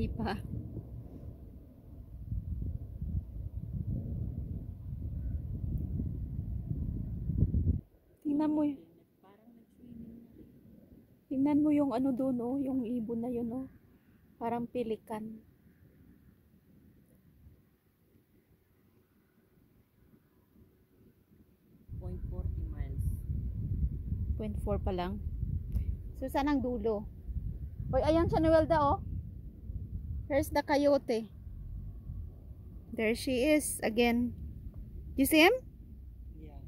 Hindi pa. Tingnan mo. Tingnan mo yung ano doon, oh, yung ibon na yun, oh. Parang pelikan. miles. 0.4 pa lang. So, saan ang dulo? Hoy, ayan siya, Noelda, oh. Here's the coyote. There she is again. You see him? Yeah.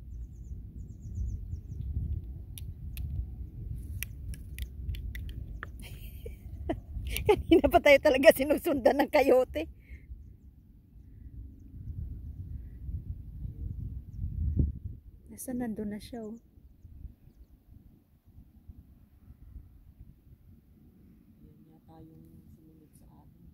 Kanina pa tayo talaga sinusundan ng coyote. Nasaan? Nandun na siya, oh. Yan yata yung sumunod sa atin.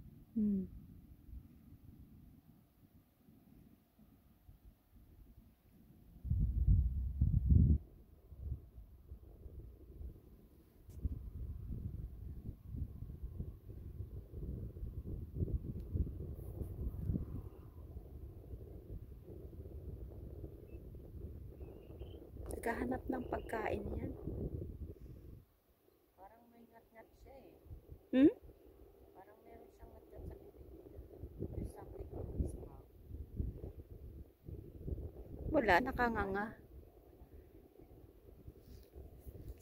Naghahanap ng pagkain yan. Parang may ngat-ngat siya eh. Hmm? Parang meron siyang ngat-ngat sa bibig. There's something in his mouth. Wala, nakanganga.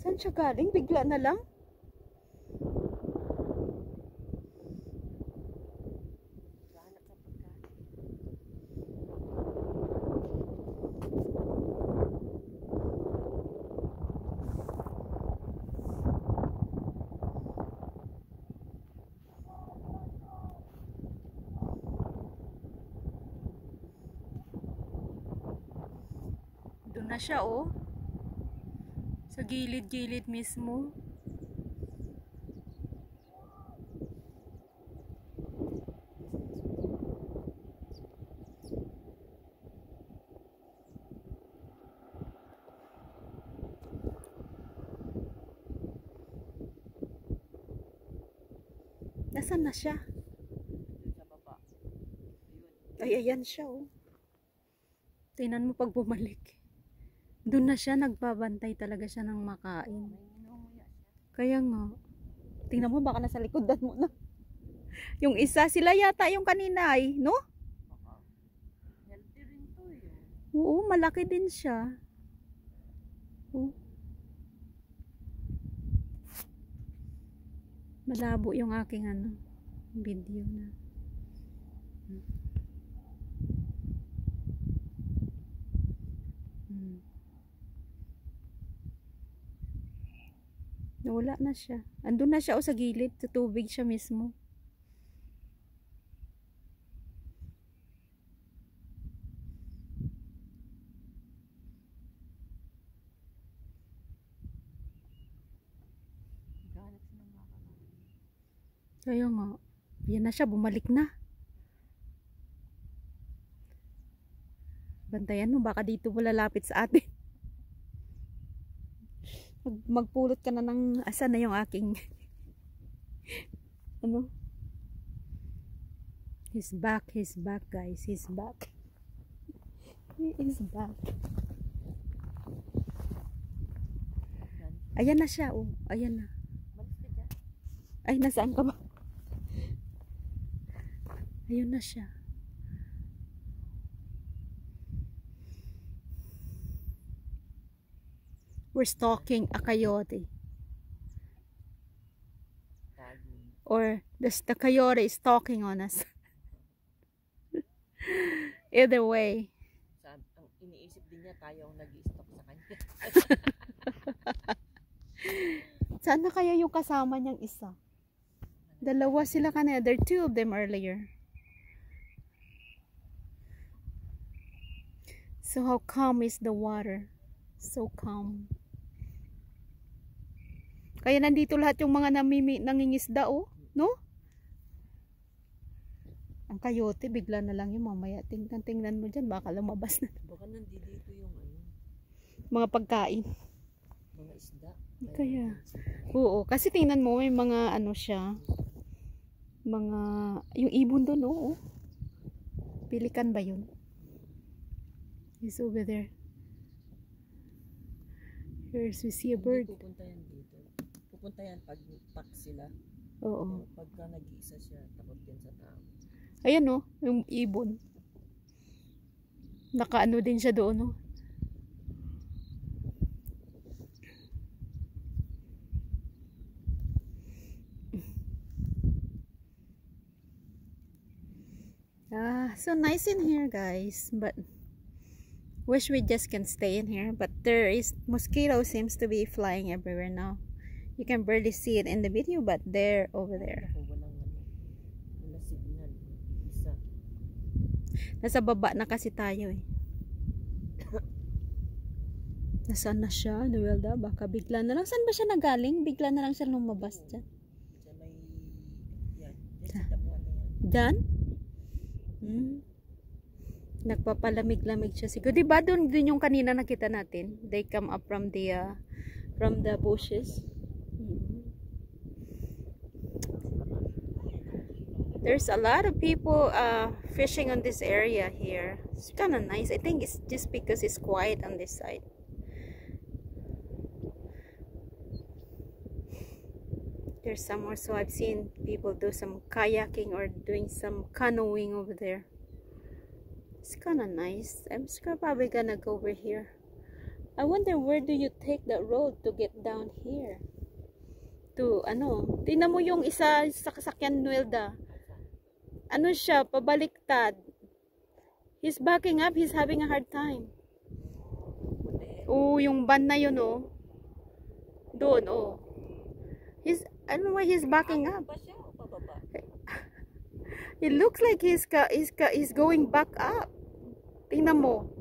Saan siya galing? Bigla na lang? Naghahanap ng pagkain. Doon na siya, oh. Sa gilid-gilid mismo. Nasaan na siya? Doon sa baba. Ayun. Ay, ayan siya, oh. Tingnan mo pag bumalik. Doon na siya, nagbabantay talaga siya ng makain. May minumuya siya. Kaya nga. Tingnan mo, baka nasa likodan mo na. Yung isa, sila yata yung kanina ay, no? Baka. Healthy rin to eh. Oo, malaki din siya. Oh. Malabo yung aking ano, video na. Nawala na siya. Andun na siya, o sa gilid, sa tubig siya mismo. Naghahanap siya ng makakain. Kaya nga, yan na siya, bumalik na. Bantayan mo, baka dito mo lalapit sa atin. Magpulot ka na ng asan na yung aking ano? He's back guys, he's back. He is back. Ayan na siya, oh. Ayan na. Malis ka dyan. Ay, nasaan ka ba? Ayun na siya. We're stalking a coyote. Or the coyote is stalking on us. Either way. Ang iniisip din niya tayo ang nag-i-stalk sa kanya. Saan na kaya yung kasama niyang isa? Dalawa sila kanina. There are two of them earlier. So how calm is the water? So calm. Kaya nandito lahat yung mga nangingisda, oh, no? Ang coyote, bigla na lang yung mamaya. Tingnan mo dyan, baka lumabas na. Baka nandito yung ano, mga pagkain. mga isda. Kaya, oo, kasi tingnan mo, may mga ano siya. Mga, yung ibon doon, oo. Pelican ba yun? He's over there. Here's we see a bird. Hindi pupunta yan dito. Pupunta yan pag pack sila. Oo. Pero pagka nag-iisa siya, takot yan sa tao. Ayan oh, yung ibon. Nakaano din siya doon, no? So nice in here, guys, but wish we just can stay in here. But there is mosquito seems to be flying everywhere now. You can barely see it in the video, but they're over there. Ako wala signal. Isa. Nasa baba na kasi tayo eh. Nasaan na siya, Noelda? Baka bigla na lang. Saan ba siya nagaling? Bigla na lang siya lumabas dyan. Sa may, yan. Yan sa tapuan na yan. Dyan? Nagpapalamig-lamig siya siguro. Diba doon din yung kanina nakita natin? They come up from the bushes. There's a lot of people fishing on this area here. It's kind of nice. I think it's just because it's quiet on this side. There's somewhere, so I've seen people do some kayaking or doing some canoeing over there. It's kind of nice. I'm probably gonna go over here. I wonder where do you take the road to get down here? To ano? Tingnan mo yung isa sa kasakyan, Noelda. Ano siya? Pabaliktad. He's backing up. He's having a hard time. Oh, yung van na yun, oh. Doon, oh. I don't know why he's backing up. It looks like he's going back up. Tingnan mo.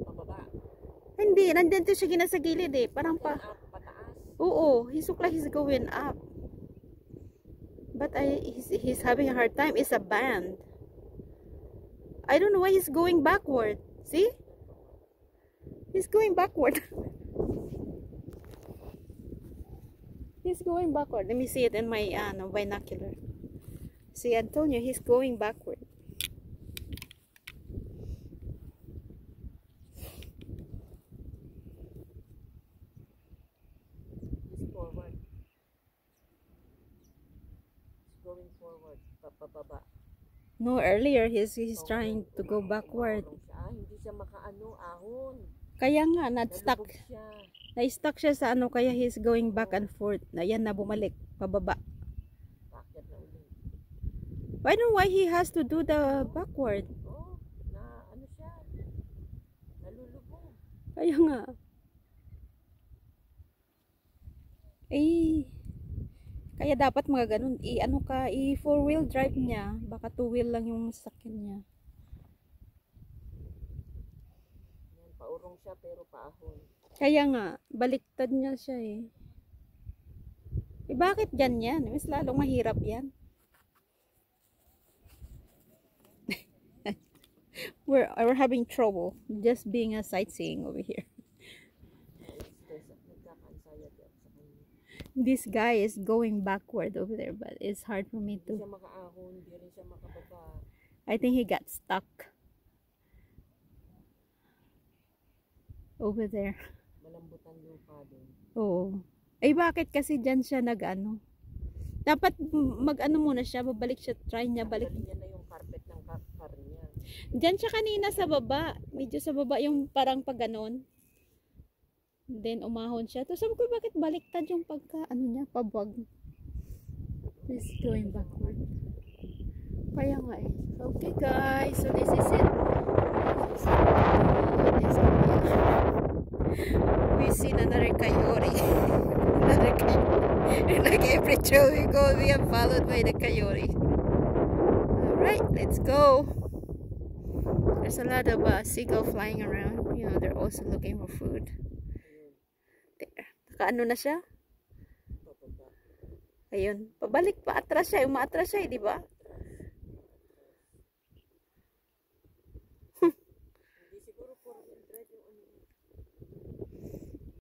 Hindi, nandito siya ginasa gilid eh. Parang pa. Oo, he looks like he's going up. But he's having a hard time. It's a band. I don't know why he's going backward. See? He's going backward. He's going backward. Let me see it in my binocular. See, Antonio, he's going backward. He's forward. He's going forward. Pababa. No, earlier he's trying to go backward. Hindi siya makaano, ahon. Kaya nga, na-stuck. Nalubog siya. Na-stuck siya sa ano, kaya he's going back and forth. Ayan na, bumalik. Pababa. Bakit na ulit? I don't know why he has to do the backward. Oh, na ano siya? Nalulubog. Kaya nga. Kaya dapat mga ganun. Ano ka, four-wheel drive niya. Baka two-wheel lang yung sakyan niya. Yan, paurong siya pero paahon. Kaya nga, baliktad niya siya eh. Bakit ganyan? Mas lalong mahirap yan. We're having trouble just being a sightseeing over here. This guy is going backward over there, but it's hard for me to. Hindi siya makaahon, hindi rin siya makababa. I think he got stuck over there. Malambot ang lupa doon. Oo. Bakit kasi dyan siya nag-ano? Dapat mag-ano muna siya, babalik siya, try niya, balik. Niya na yung carpet ng car niya. Dyan siya kanina sa baba. Medyo sa baba yung parang pag ganon. Then umahon siya. Tapos sabi ko, bakit baliktad yung pagka, ano niya, pabwag. He's going backward. Kaya nga eh. Okay guys, so this is it. We seen another coyote. Another coyote. Like every trail we go, we are followed by the coyote. Alright, let's go. There's a lot of seagull flying around. You know, they're also looking for food. There. Nakaano na siya? Ayun. Pabalik pa. Atras siya. Umaatras siya, di ba?